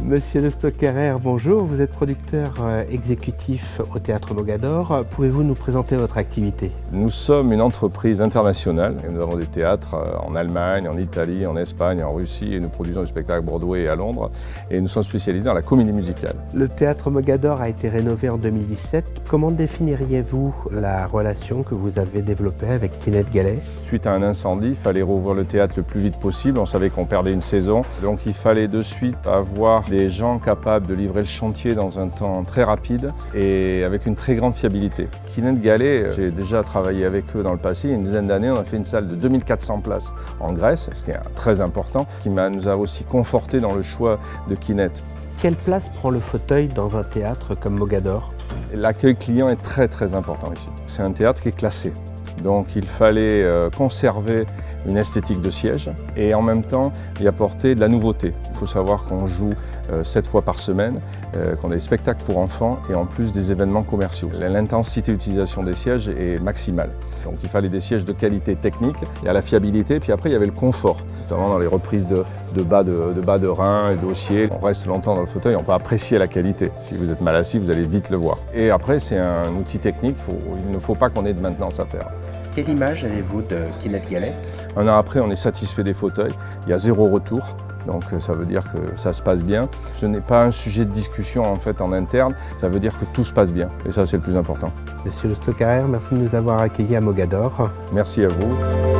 Monsieur Le Stocquerer, bonjour. Vous êtes producteur exécutif au Théâtre Mogador. Pouvez-vous nous présenter votre activité? Nous sommes une entreprise internationale. Nous avons des théâtres en Allemagne, en Italie, en Espagne, en Russie et nous produisons des spectacles à Broadway et à Londres. Et nous sommes spécialisés dans la comédie musicale. Le Théâtre Mogador a été rénové en 2017. Comment définiriez-vous la relation que vous avez développée avec Kinette Gallet? Suite à un incendie, il fallait rouvrir le théâtre le plus vite possible. On savait qu'on perdait une saison. Donc il fallait de suite avoir des gens capables de livrer le chantier dans un temps très rapide et avec une très grande fiabilité. Kinette Gallet, j'ai déjà travaillé avec eux dans le passé. Il y a une dizaine d'années, on a fait une salle de 2400 places en Grèce, ce qui est très important, qui nous a aussi conforté dans le choix de Kinette. Quelle place prend le fauteuil dans un théâtre comme Mogador? L'accueil client est très important ici. C'est un théâtre qui est classé. Donc il fallait conserver une esthétique de siège et en même temps y apporter de la nouveauté. Il faut savoir qu'on joue 7 fois par semaine, qu'on a des spectacles pour enfants et en plus des événements commerciaux. L'intensité d'utilisation des sièges est maximale. Donc il fallait des sièges de qualité technique, il y a la fiabilité, puis après il y avait le confort, notamment dans les reprises de bas de rein et d'ossier. On reste longtemps dans le fauteuil, on peut apprécier la qualité. Si vous êtes mal assis, vous allez vite le voir. Et après c'est un outil technique, il ne faut pas qu'on ait de maintenance à faire. Quelle image avez-vous de Kinette Gallet? Un an après, on est satisfait des fauteuils, il y a 0 retour, donc ça veut dire que ça se passe bien. Ce n'est pas un sujet de discussion en fait en interne, ça veut dire que tout se passe bien et ça c'est le plus important. Monsieur Le Stocquerer, merci de nous avoir accueillis à Mogador. Merci à vous.